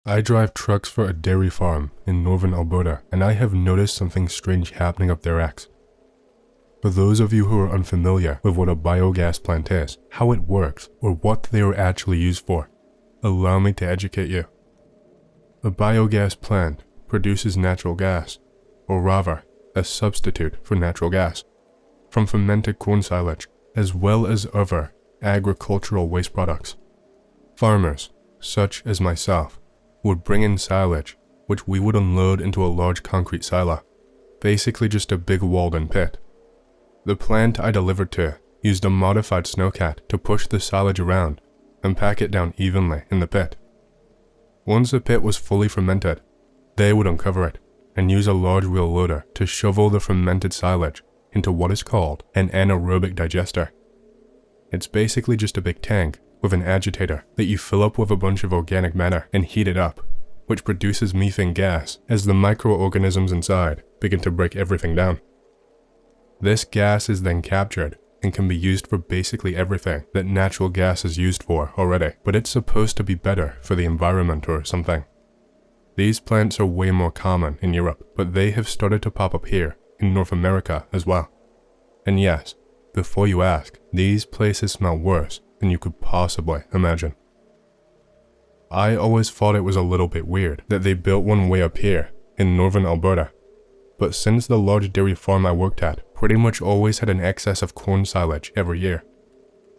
I drive trucks for a dairy farm in northern Alberta, and I have noticed something strange happening up their X. For those of you who are unfamiliar with what a biogas plant is, how it works, or what they are actually used for, allow me to educate you. A biogas plant produces natural gas, or rather, a substitute for natural gas, from fermented corn silage, as well as other agricultural waste products. Farmers, such as myself, would bring in silage, which we would unload into a large concrete silo, basically just a big walled-in pit. The plant I delivered to used a modified snowcat to push the silage around and pack it down evenly in the pit. Once the pit was fully fermented, they would uncover it and use a large wheel loader to shovel the fermented silage into what is called an anaerobic digester. It's basically just a big tank with an agitator that you fill up with a bunch of organic matter and heat it up, which produces methane gas as the microorganisms inside begin to break everything down. This gas is then captured and can be used for basically everything that natural gas is used for already, but it's supposed to be better for the environment or something. These plants are way more common in Europe, but they have started to pop up here in North America as well. And yes, before you ask, these places smell worse than you could possibly imagine. I always thought it was a little bit weird that they built one way up here in northern Alberta, but since the large dairy farm I worked at pretty much always had an excess of corn silage every year,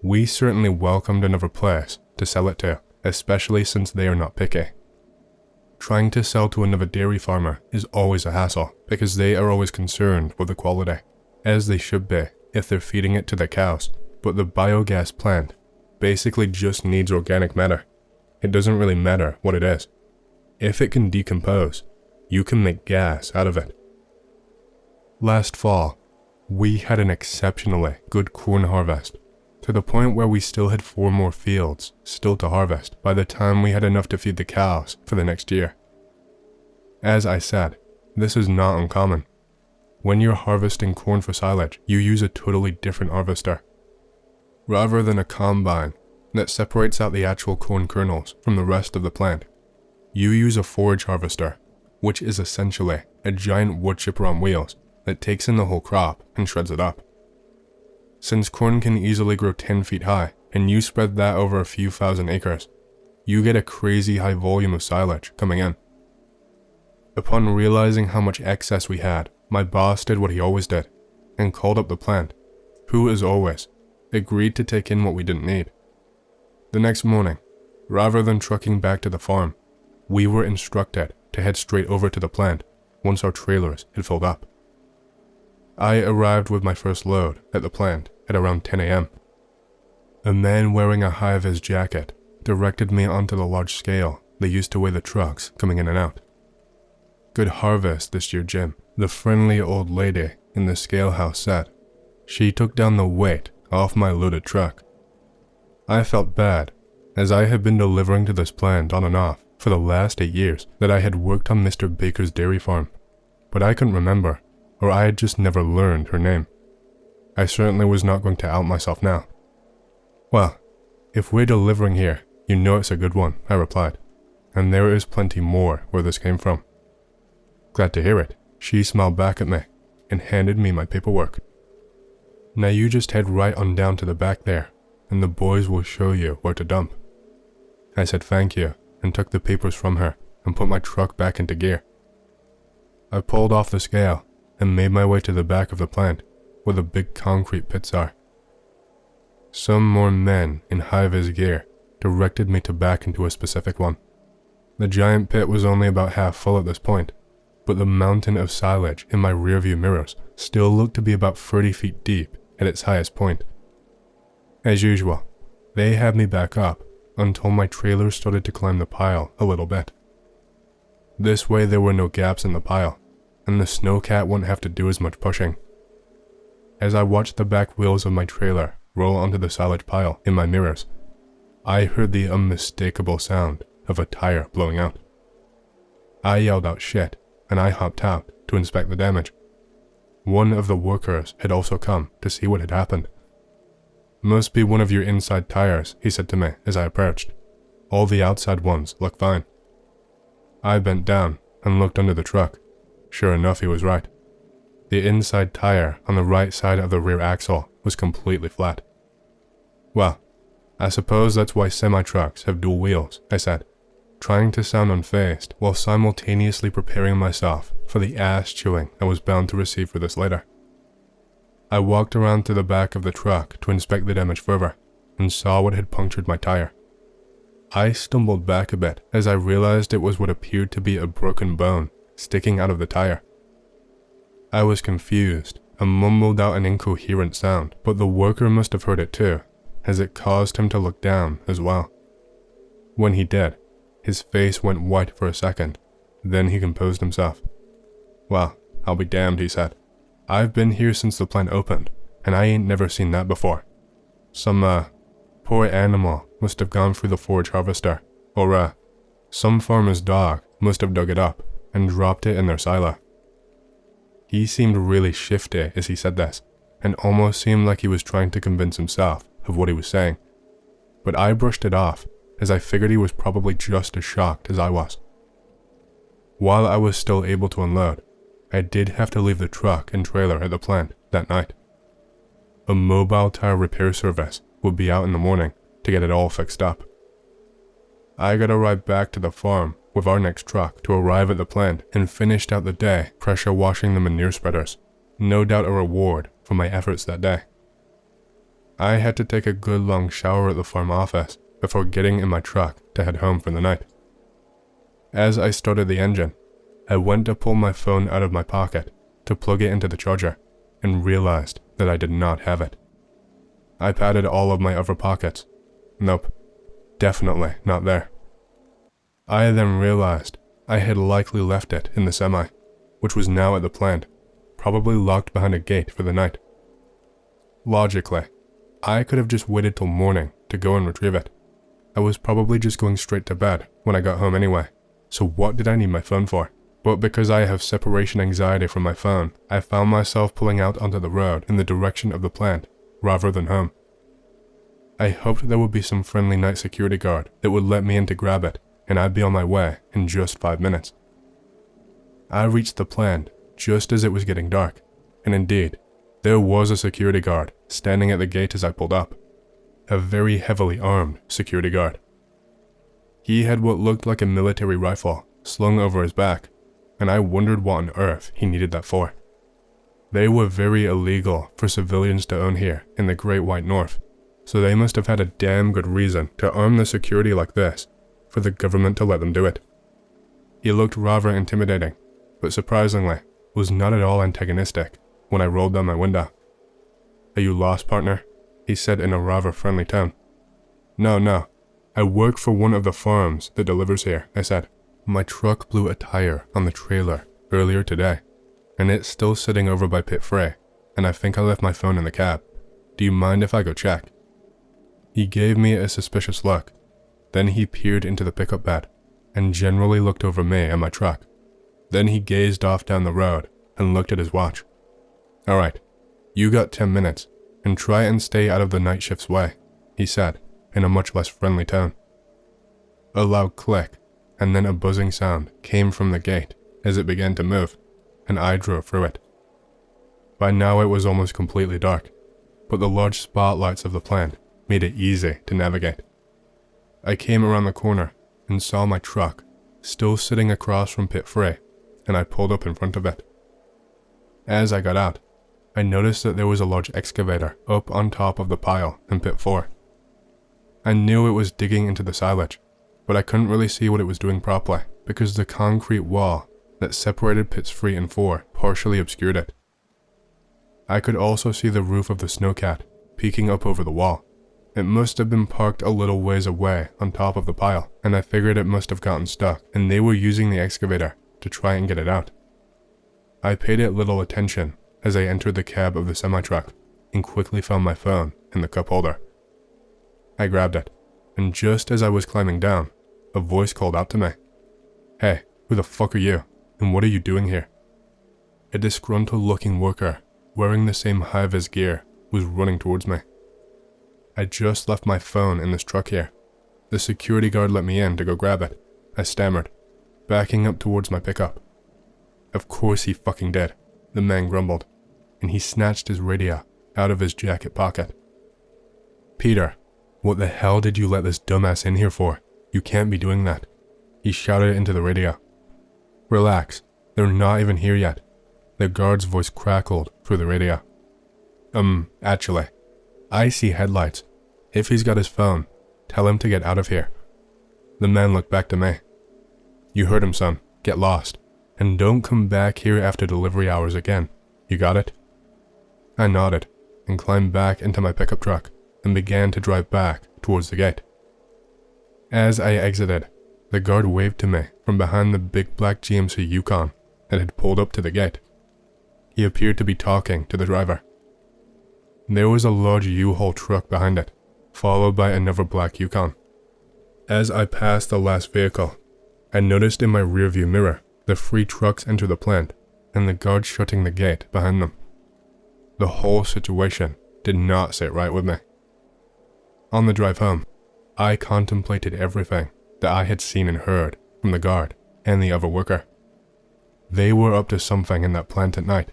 we certainly welcomed another place to sell it to, especially since they are not picky. Trying to sell to another dairy farmer is always a hassle because they are always concerned with the quality, as they should be if they're feeding it to the cows, but the biogas plant basically just needs organic matter. It doesn't really matter what it is. If it can decompose, you can make gas out of it. Last fall, we had an exceptionally good corn harvest, to the point where we still had 4 more fields still to harvest by the time we had enough to feed the cows for the next year. As I said, this is not uncommon. When you're harvesting corn for silage, you use a totally different harvester. Rather than a combine that separates out the actual corn kernels from the rest of the plant, you use a forage harvester, which is essentially a giant wood chipper on wheels that takes in the whole crop and shreds it up. Since corn can easily grow 10 feet high, and you spread that over a few thousand acres, you get a crazy high volume of silage coming in. Upon realizing how much excess we had, my boss did what he always did, and called up the plant, who, as always, agreed to take in what we didn't need. The next morning, rather than trucking back to the farm, we were instructed to head straight over to the plant once our trailers had filled up. I arrived with my first load at the plant at around 10 a.m. A man wearing a high-vis jacket directed me onto the large scale they used to weigh the trucks coming in and out. "Good harvest this year, Jim," the friendly old lady in the scale house said. She took down the weight off my loaded truck. I felt bad, as I had been delivering to this plant on and off for the last 8 years that I had worked on Mr. Baker's dairy farm, but I couldn't remember, or I had just never learned her name. I certainly was not going to out myself now. "Well, if we're delivering here, you know it's a good one," I replied, "and there is plenty more where this came from." "Glad to hear it." She smiled back at me and handed me my paperwork. "Now you just head right on down to the back there, and the boys will show you where to dump." I said thank you and took the papers from her and put my truck back into gear. I pulled off the scale and made my way to the back of the plant where the big concrete pits are. Some more men in high-vis gear directed me to back into a specific one. The giant pit was only about half full at this point, but the mountain of silage in my rearview mirrors still looked to be about 30 feet deep at its highest point. As usual, they had me back up until my trailer started to climb the pile a little bit. This way there were no gaps in the pile, and the snowcat wouldn't have to do as much pushing. As I watched the back wheels of my trailer roll onto the silage pile in my mirrors, I heard the unmistakable sound of a tire blowing out. I yelled out shit, and I hopped out to inspect the damage. One of the workers had also come to see what had happened. "Must be one of your inside tires," he said to me as I approached. "All the outside ones look fine." I bent down and looked under the truck. Sure enough, he was right. The inside tire on the right side of the rear axle was completely flat. Well, I suppose that's why semi-trucks have dual wheels, I said, trying to sound unfazed while simultaneously preparing myself for the ass-chewing I was bound to receive for this later. I walked around to the back of the truck to inspect the damage further and saw what had punctured my tire. I stumbled back a bit as I realized it was what appeared to be a broken bone sticking out of the tire. I was confused and mumbled out an incoherent sound, but the worker must have heard it too, as it caused him to look down as well. When he did, his face went white for a second, then he composed himself. "Well, I'll be damned," he said. "I've been here since the plant opened, and I ain't never seen that before. Some, poor animal must have gone through the forage harvester, or, some farmer's dog must have dug it up and dropped it in their silo." He seemed really shifty as he said this, and almost seemed like he was trying to convince himself of what he was saying. But I brushed it off, as I figured he was probably just as shocked as I was. While I was still able to unload, I did have to leave the truck and trailer at the plant that night. A mobile tire repair service would be out in the morning to get it all fixed up. I got a ride back to the farm with our next truck to arrive at the plant and finished out the day pressure washing the manure spreaders, no doubt a reward for my efforts that day. I had to take a good long shower at the farm office before getting in my truck to head home for the night. As I started the engine, I went to pull my phone out of my pocket to plug it into the charger and realized that I did not have it. I patted all of my other pockets. Nope, definitely not there. I then realized I had likely left it in the semi, which was now at the plant, probably locked behind a gate for the night. Logically, I could have just waited till morning to go and retrieve it. I was probably just going straight to bed when I got home anyway, so what did I need my phone for? But because I have separation anxiety from my phone, I found myself pulling out onto the road in the direction of the plant, rather than home. I hoped there would be some friendly night security guard that would let me in to grab it, and I'd be on my way in just 5 minutes. I reached the plant just as it was getting dark, and indeed, there was a security guard standing at the gate as I pulled up. A very heavily armed security guard. He had what looked like a military rifle slung over his back, and I wondered what on earth he needed that for. They were very illegal for civilians to own here in the Great White North, so they must have had a damn good reason to arm the security like this for the government to let them do it. He looked rather intimidating, but surprisingly was not at all antagonistic when I rolled down my window. "Are you lost, partner?" he said in a rather friendly tone. No, I work for one of the farms that delivers here," I said. "My truck blew a tire on the trailer earlier today, and it's still sitting over by Pit 3, and I think I left my phone in the cab. Do you mind if I go check?" He gave me a suspicious look. Then he peered into the pickup bed and generally looked over me and my truck. Then he gazed off down the road and looked at his watch. "All right, you got 10 minutes, and try and stay out of the night shift's way," he said in a much less friendly tone. A loud click and then a buzzing sound came from the gate as it began to move, and I drove through it. By now it was almost completely dark, but the large spotlights of the plant made it easy to navigate. I came around the corner and saw my truck still sitting across from Pit 3, and I pulled up in front of it. As I got out, I noticed that there was a large excavator up on top of the pile in Pit 4. I knew it was digging into the silage, but I couldn't really see what it was doing properly because the concrete wall that separated Pits 3 and 4 partially obscured it. I could also see the roof of the snowcat peeking up over the wall. It must have been parked a little ways away on top of the pile, and I figured it must have gotten stuck, and they were using the excavator to try and get it out. I paid it little attention as I entered the cab of the semi-truck and quickly found my phone in the cup holder. I grabbed it, and just as I was climbing down, a voice called out to me. "Hey, who the fuck are you, and what are you doing here?" A disgruntled-looking worker, wearing the same high-vis gear, was running towards me. "I just left my phone in this truck here. The security guard let me in to go grab it," I stammered. backing up towards my pickup. Of course he fucking did, the man grumbled, and he snatched his radio out of his jacket pocket. Peter, what the hell did you let this dumbass in here for? You can't be doing that. He shouted into the radio. Relax, they're not even here yet. The guard's voice crackled through the radio. Actually, I see headlights. If he's got his phone, tell him to get out of here. The man looked back to me. You heard him, son. Get lost. And don't come back here after delivery hours again. You got it? I nodded and climbed back into my pickup truck and began to drive back towards the gate. As I exited, the guard waved to me from behind the big black GMC Yukon that had pulled up to the gate. He appeared to be talking to the driver. There was a large U-Haul truck behind it, followed by another black Yukon. As I passed the last vehicle, I noticed in my rearview mirror the 3 trucks enter the plant and the guard shutting the gate behind them. The whole situation did not sit right with me. On the drive home, I contemplated everything that I had seen and heard from the guard and the other worker. They were up to something in that plant at night,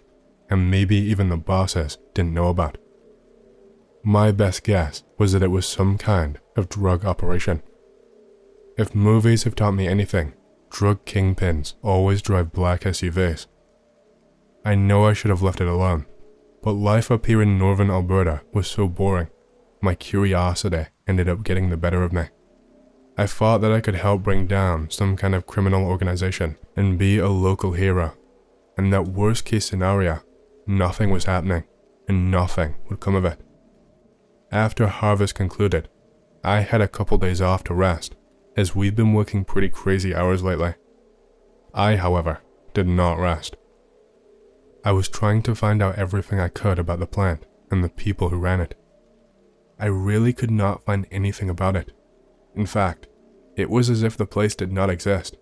and maybe even the bosses didn't know about. My best guess was that it was some kind of drug operation. If movies have taught me anything, drug kingpins always drive black SUVs. I know I should have left it alone, but life up here in northern Alberta was so boring, my curiosity ended up getting the better of me. I thought that I could help bring down some kind of criminal organization and be a local hero, and that worst case scenario, nothing was happening and nothing would come of it. After harvest concluded, I had a couple days off to rest, as we've been working pretty crazy hours lately. I, however, did not rest. I was trying to find out everything I could about the plant and the people who ran it. I really could not find anything about it. In fact, it was as if the place did not exist.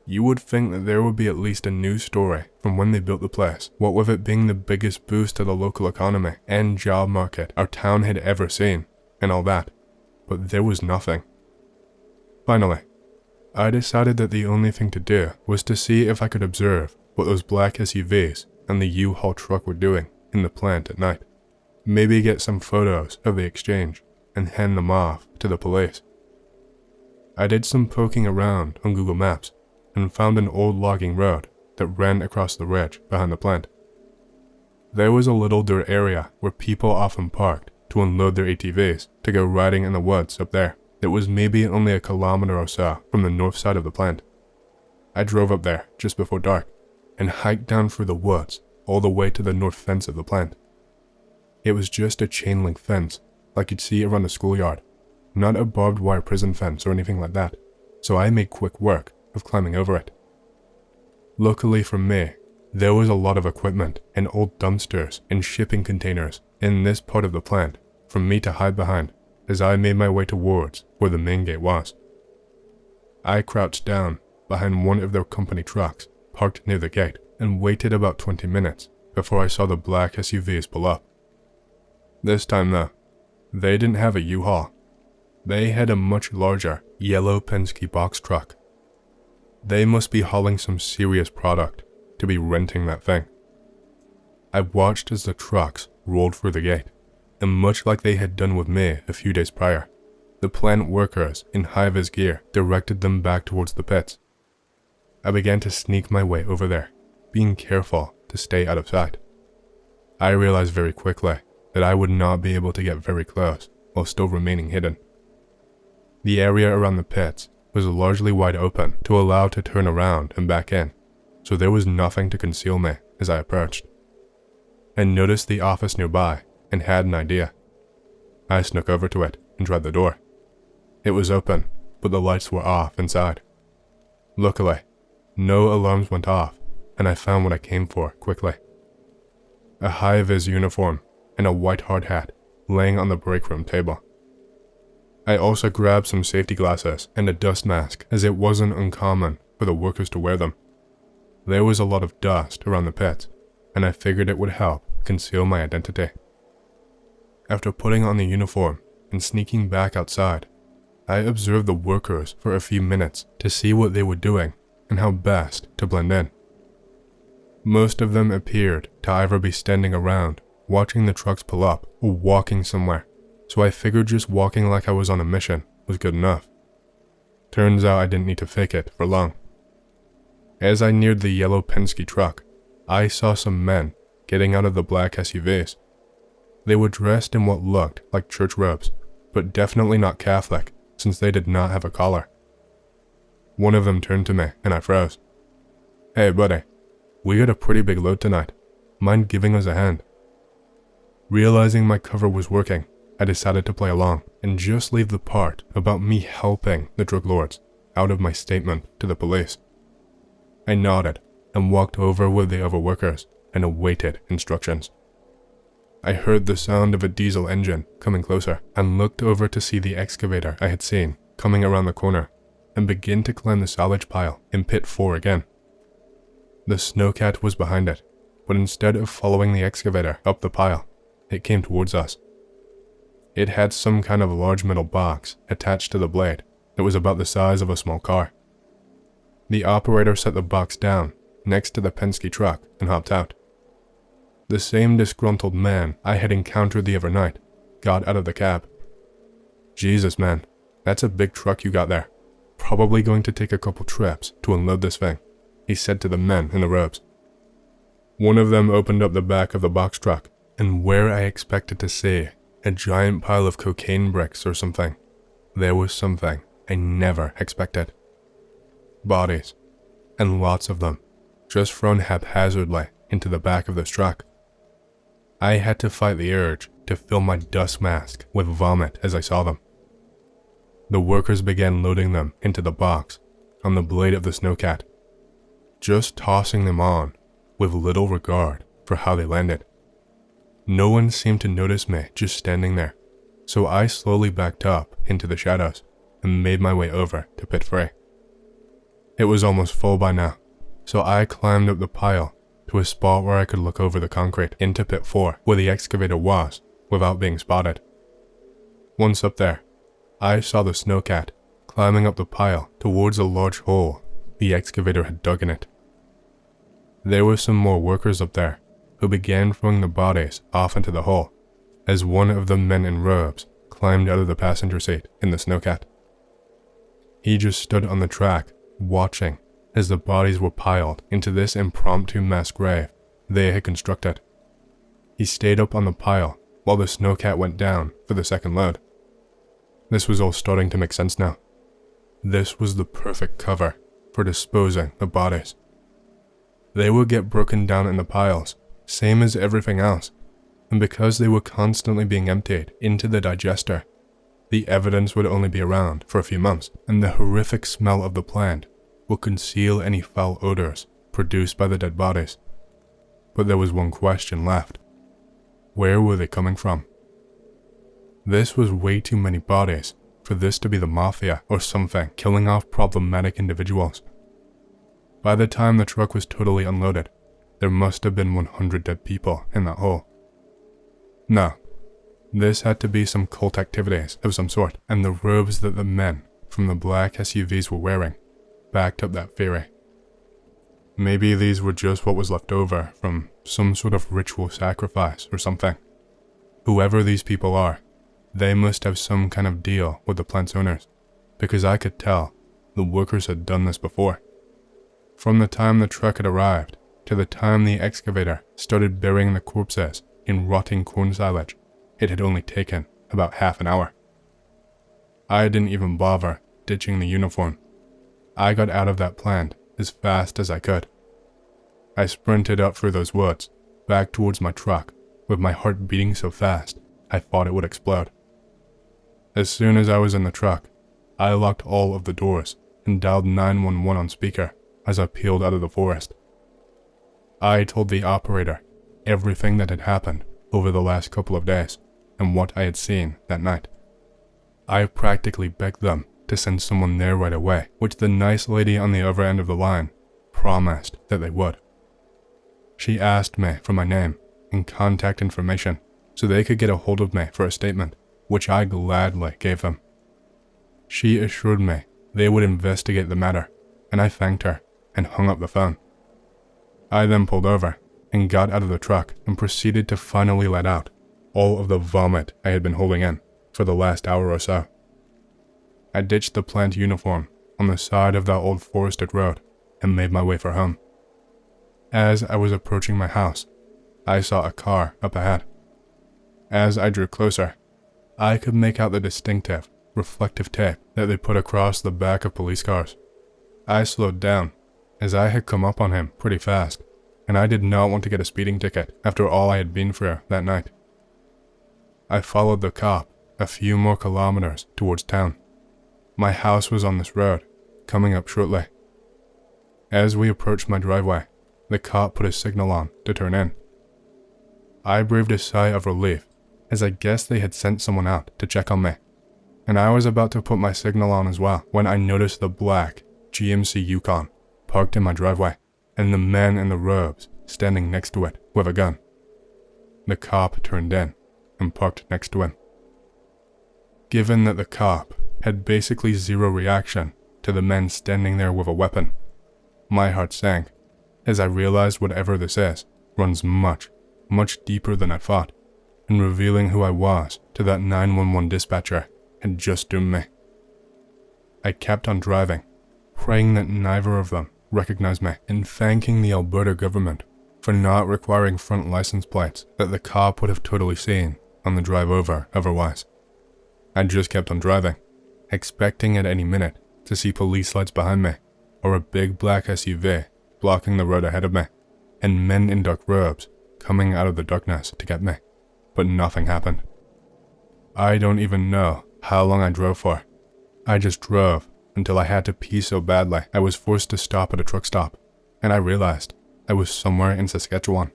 You would think that there would be at least a news story from when they built the place, what with it being the biggest boost to the local economy and job market our town had ever seen, and all that, but there was nothing. Finally, I decided that the only thing to do was to see if I could observe what those black SUVs and the U-Haul truck were doing in the plant at night. Maybe get some photos of the exchange and hand them off to the police. I did some poking around on Google Maps and found an old logging road that ran across the ridge behind the plant. There was a little dirt area where people often parked to unload their ATVs to go riding in the woods up there. It was maybe only a kilometer or so from the north side of the plant. I drove up there just before dark and hiked down through the woods all the way to the north fence of the plant. It was just a chain link fence like you'd see around a schoolyard, not a barbed wire prison fence or anything like that, so I made quick work of climbing over it. Luckily for me, there was a lot of equipment and old dumpsters and shipping containers in this part of the plant for me to hide behind as I made my way towards where the main gate was. I crouched down behind one of their company trucks parked near the gate and waited about 20 minutes before I saw the black SUVs pull up. This time though, they didn't have a U-Haul. They had a much larger yellow Penske box truck. They must be hauling some serious product to be renting that thing. I watched as the trucks rolled through the gate, and much like they had done with me a few days prior, the plant workers in high-vis gear directed them back towards the pits. I began to sneak my way over there, being careful to stay out of sight. I realized very quickly that I would not be able to get very close while still remaining hidden. The area around the pits was largely wide open to allow to turn around and back in, so there was nothing to conceal me as I approached. I noticed the office nearby and had an idea. I snuck over to it and tried the door. It was open, but the lights were off inside. Luckily, no alarms went off, and I found what I came for quickly. A high-vis uniform and a white hard hat laying on the break room table. I also grabbed some safety glasses and a dust mask, as it wasn't uncommon for the workers to wear them. There was a lot of dust around the pits, and I figured it would help conceal my identity. After putting on the uniform and sneaking back outside, I observed the workers for a few minutes to see what they were doing and how best to blend in. Most of them appeared to either be standing around, watching the trucks pull up, or walking somewhere, so I figured just walking like I was on a mission was good enough. Turns out I didn't need to fake it for long. As I neared the yellow Penske truck, I saw some men getting out of the black SUVs. They were dressed in what looked like church robes, but definitely not Catholic, since they did not have a collar. One of them turned to me, and I froze. "Hey buddy, we got a pretty big load tonight. Mind giving us a hand?" Realizing my cover was working, I decided to play along and just leave the part about me helping the drug lords out of my statement to the police. I nodded and walked over with the other workers and awaited instructions. I heard the sound of a diesel engine coming closer and looked over to see the excavator I had seen coming around the corner and begin to climb the salvage pile in pit 4 again. The snowcat was behind it, but instead of following the excavator up the pile, it came towards us. It had some kind of large metal box attached to the blade that was about the size of a small car. The operator set the box down next to the Penske truck and hopped out. The same disgruntled man I had encountered the other night got out of the cab. "Jesus man, that's a big truck you got there. Probably going to take a couple trips to unload this thing," he said to the men in the robes. One of them opened up the back of the box truck, and where I expected to see a giant pile of cocaine bricks or something, there was something I never expected. Bodies, and lots of them, just thrown haphazardly into the back of this truck. I had to fight the urge to fill my dust mask with vomit as I saw them. The workers began loading them into the box on the blade of the snowcat, just tossing them on with little regard for how they landed. No one seemed to notice me just standing there, so I slowly backed up into the shadows and made my way over to pit 3. It was almost full by now, so I climbed up the pile to a spot where I could look over the concrete into pit 4 where the excavator was without being spotted. Once up there, I saw the snowcat climbing up the pile towards a large hole the excavator had dug in it. There were some more workers up there who began throwing the bodies off into the hole as one of the men in robes climbed out of the passenger seat in the snowcat. He just stood on the track watching as the bodies were piled into this impromptu mass grave they had constructed. He stayed up on the pile while the snowcat went down for the second load. This was all starting to make sense now. This was the perfect cover for disposing the bodies. They would get broken down in the piles, same as everything else, and because they were constantly being emptied into the digester, the evidence would only be around for a few months, and the horrific smell of the plant would conceal any foul odors produced by the dead bodies. But there was one question left. Where were they coming from? This was way too many bodies for this to be the mafia or something killing off problematic individuals. By the time the truck was totally unloaded, there must have been 100 dead people in that hole. No, this had to be some cult activities of some sort, and the robes that the men from the black SUVs were wearing backed up that theory. Maybe these were just what was left over from some sort of ritual sacrifice or something. Whoever these people are, they must have some kind of deal with the plant's owners, because I could tell the workers had done this before. From the time the truck had arrived to the time the excavator started burying the corpses in rotting corn silage, it had only taken about half an hour. I didn't even bother ditching the uniform. I got out of that plant as fast as I could. I sprinted up through those woods, back towards my truck, with my heart beating so fast I thought it would explode. As soon as I was in the truck, I locked all of the doors and dialed 911 on speaker as I peeled out of the forest. I told the operator everything that had happened over the last couple of days and what I had seen that night. I practically begged them to send someone there right away, which the nice lady on the other end of the line promised that they would. She asked me for my name and contact information so they could get a hold of me for a statement, which I gladly gave them. She assured me they would investigate the matter, and I thanked her and hung up the phone. I then pulled over and got out of the truck and proceeded to finally let out all of the vomit I had been holding in for the last hour or so. I ditched the plant uniform on the side of that old forested road and made my way for home. As I was approaching my house, I saw a car up ahead. As I drew closer, I could make out the distinctive, reflective tape that they put across the back of police cars. I slowed down, as I had come up on him pretty fast, and I did not want to get a speeding ticket after all I had been through that night. I followed the cop a few more kilometers towards town. My house was on this road, coming up shortly. As we approached my driveway, the cop put his signal on to turn in. I breathed a sigh of relief, as I guessed they had sent someone out to check on me, and I was about to put my signal on as well when I noticed the black GMC Yukon parked in my driveway and the man in the robes standing next to it with a gun. The cop turned in and parked next to him. Given that the cop had basically zero reaction to the men standing there with a weapon, my heart sank as I realized whatever this is runs much, much deeper than I thought, and revealing who I was to that 911 dispatcher had just doomed me. I kept on driving, praying that neither of them recognized me, and thanking the Alberta government for not requiring front license plates that the cop would have totally seen on the drive over otherwise. I just kept on driving, expecting at any minute to see police lights behind me, or a big black SUV blocking the road ahead of me, and men in dark robes coming out of the darkness to get me, but nothing happened. I don't even know how long I drove for. I just drove until I had to pee so badly I was forced to stop at a truck stop, and I realized I was somewhere in Saskatchewan.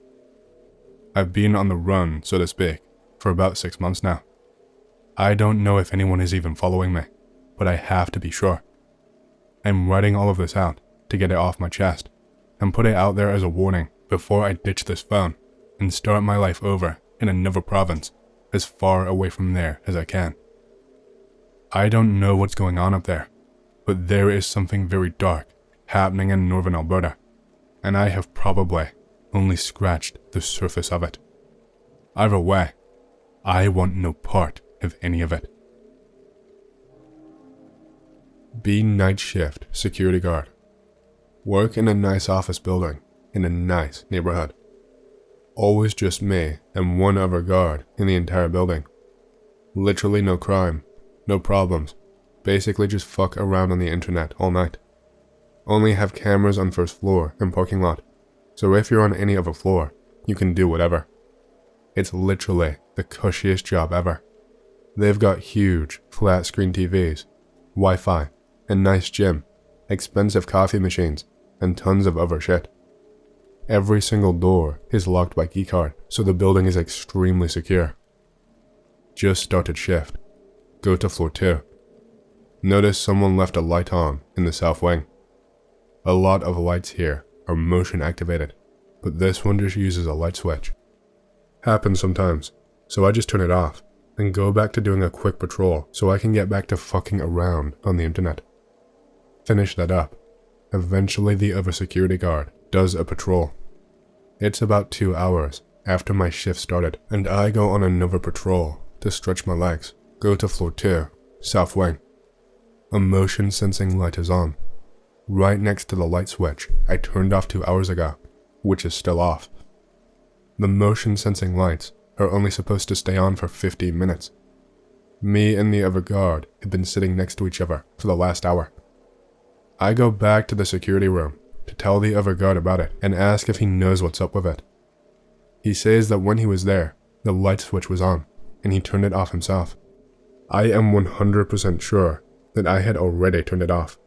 I've been on the run, so to speak, for about 6 months now. I don't know if anyone is even following me, but I have to be sure. I'm writing all of this out to get it off my chest and put it out there as a warning before I ditch this phone and start my life over in another province as far away from there as I can. I don't know what's going on up there, but there is something very dark happening in northern Alberta, and I have probably only scratched the surface of it. Either way, I want no part of any of it. Be night shift security guard. Work in a nice office building in a nice neighborhood. Always just me and one other guard in the entire building. Literally no crime, no problems. Basically just fuck around on the internet all night. Only have cameras on first floor and parking lot, so if you're on any other floor, you can do whatever. It's literally the cushiest job ever. They've got huge, flat screen TVs, Wi-Fi, a nice gym, expensive coffee machines, and tons of other shit. Every single door is locked by keycard, so the building is extremely secure. Just started shift. Go to floor 2. Notice someone left a light on in the south wing. A lot of lights here are motion activated, but this one just uses a light switch. Happens sometimes, so I just turn it off and go back to doing a quick patrol so I can get back to fucking around on the internet. Finish that up. Eventually the other security guard does a patrol. It's about 2 hours after my shift started, and I go on another patrol to stretch my legs. Go to floor 2, south wing. A motion sensing light is on, right next to the light switch I turned off 2 hours ago, which is still off. The motion sensing lights are only supposed to stay on for 15 minutes. Me and the other guard have been sitting next to each other for the last hour. I go back to the security room to tell the other guard about it and ask if he knows what's up with it. He says that when he was there, the light switch was on, and he turned it off himself. I am 100% sure that I had already turned it off.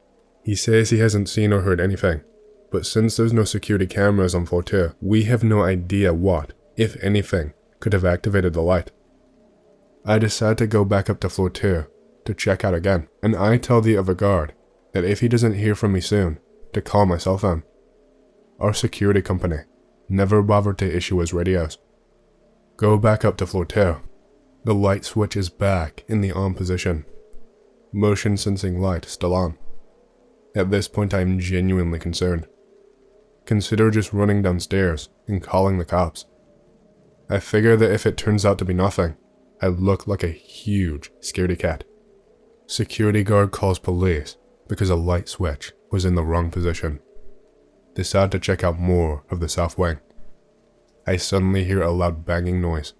He says he hasn't seen or heard anything, but since there's no security cameras on floor 2, we have no idea what, if anything, could have activated the light. I decide to go back up to floor 2 to check out again, and I tell the other guard that if he doesn't hear from me soon, to call my cell phone. Our security company never bothered to issue us radios. Go back up to floor 2. The light switch is back in the on position. Motion sensing light still on. At this point I am genuinely concerned. Consider just running downstairs and calling the cops. I figure that if it turns out to be nothing, I look like a huge scaredy cat. Security guard calls police because a light switch was in the wrong position. Decide to check out more of the south wing. I suddenly hear a loud banging noise.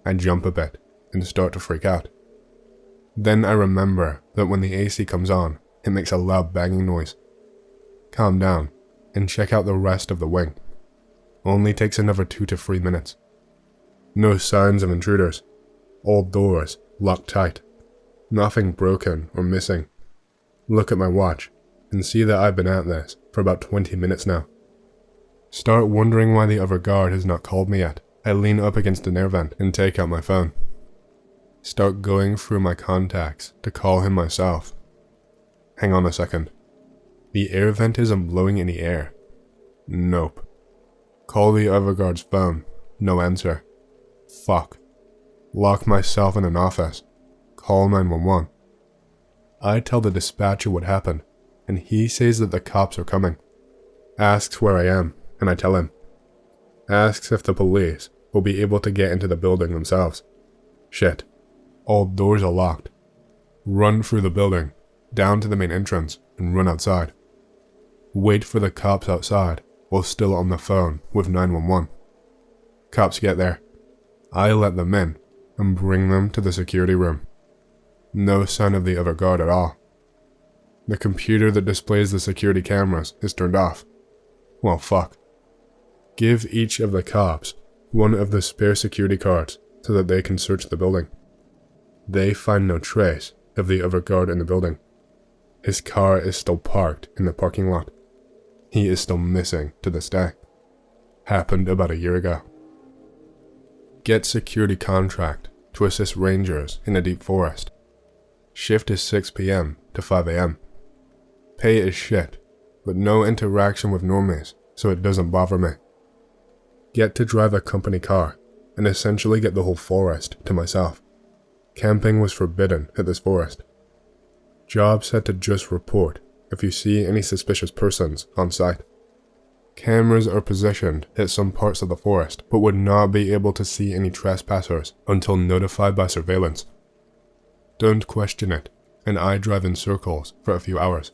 I jump a bit and start to freak out. Then I remember that when the AC comes on, it makes a loud banging noise. Calm down and check out the rest of the wing. Only takes another 2 to 3 minutes. No signs of intruders. All doors locked tight. Nothing broken or missing. Look at my watch and see that I've been at this for about 20 minutes now. Start wondering why the other guard has not called me yet. I lean up against an air vent and take out my phone. Start going through my contacts to call him myself. Hang on a second. The air vent isn't blowing any air. Nope. Call the other guard's phone. No answer. Fuck. Lock myself in an office. Call 911. I tell the dispatcher what happened, and he says that the cops are coming. Asks where I am, and I tell him. Asks if the police will be able to get into the building themselves. Shit. All doors are locked. Run through the building, down to the main entrance, and run outside. Wait for the cops outside while still on the phone with 911. Cops get there. I let them in and bring them to the security room. No sign of the other guard at all. The computer that displays the security cameras is turned off. Well, fuck. Give each of the cops one of the spare security cards so that they can search the building. They find no trace of the other guard in the building. His car is still parked in the parking lot. He is still missing to this day. Happened about a year ago. Get security contract to assist rangers in a deep forest. Shift is 6 p.m. to 5 a.m. Pay is shit, but no interaction with normies, so it doesn't bother me. Get to drive a company car, and essentially get the whole forest to myself. Camping was forbidden at this forest. Job set to just report if you see any suspicious persons on site. Cameras are positioned at some parts of the forest, but would not be able to see any trespassers until notified by surveillance. Don't question it, and I drive in circles for a few hours.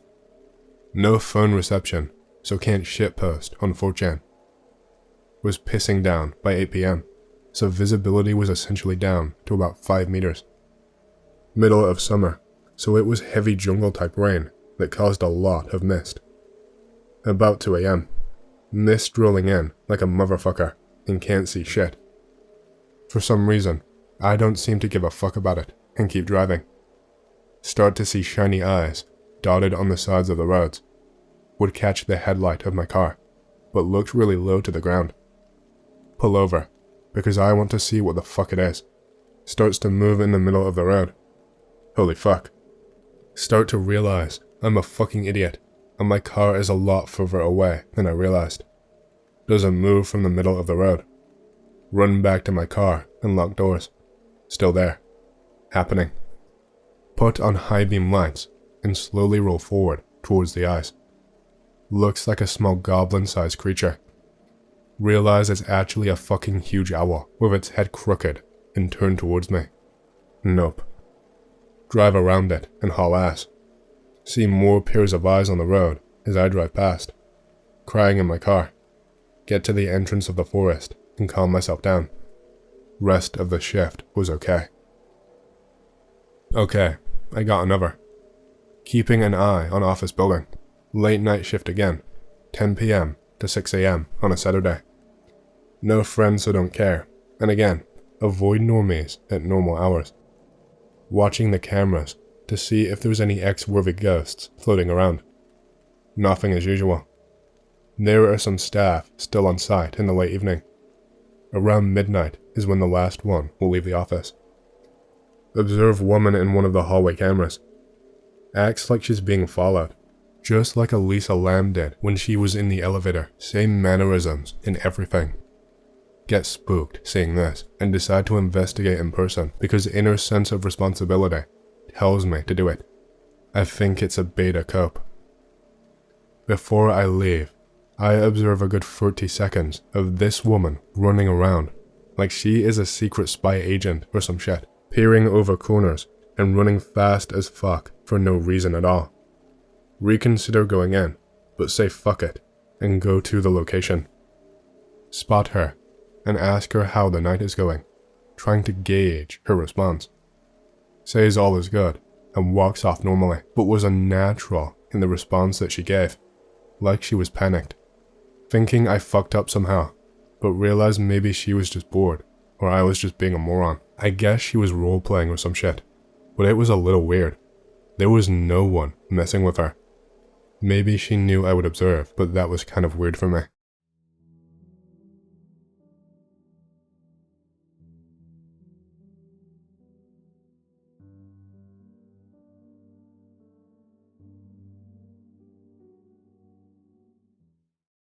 No phone reception, so can't shitpost on 4chan. Was pissing down by 8 p.m, so visibility was essentially down to about 5 meters. Middle of summer, so it was heavy jungle type rain that caused a lot of mist. About 2 a.m, mist rolling in like a motherfucker and can't see shit. For some reason, I don't seem to give a fuck about it and keep driving. Start to see shiny eyes dotted on the sides of the roads. Would catch the headlight of my car, but looked really low to the ground. Pull over, because I want to see what the fuck it is. Starts to move in the middle of the road. Holy fuck. Start to realize I'm a fucking idiot, and my car is a lot further away than I realized. Doesn't move from the middle of the road. Run back to my car and lock doors. Still there. Happening. Put on high beam lights and slowly roll forward towards the eyes. Looks like a small goblin-sized creature. Realize it's actually a fucking huge owl with its head crooked and turned towards me. Nope. Drive around it and haul ass. See more pairs of eyes on the road as I drive past. Crying in my car. Get to the entrance of the forest and calm myself down. Rest of the shift was okay. Okay, I got another. Keeping an eye on office building. Late night shift again. 10 p.m. to 6 a.m. on a Saturday. No friends, so don't care. And again, avoid normies at normal hours. Watching the cameras to see if there's any X-worthy ghosts floating around. Nothing as usual. There are some staff still on site in the late evening. Around midnight is when the last one will leave the office. Observe woman in one of the hallway cameras. Acts like she's being followed, just like Elisa Lam did when she was in the elevator. Same mannerisms and everything. Get spooked seeing this and decide to investigate in person because inner sense of responsibility tells me to do it. I think it's a beta cope. Before I leave, I observe a good 30 seconds of this woman running around like she is a secret spy agent or some shit, peering over corners and running fast as fuck for no reason at all. Reconsider going in, but say fuck it and go to the location. Spot her and ask her how the night is going, trying to gauge her response. Says all is good and walks off normally, but was unnatural in the response that she gave, like she was panicked, thinking I fucked up somehow, but realized maybe she was just bored, or I was just being a moron. I guess she was role-playing or some shit, but it was a little weird. There was no one messing with her. Maybe she knew I would observe, but that was kind of weird for me.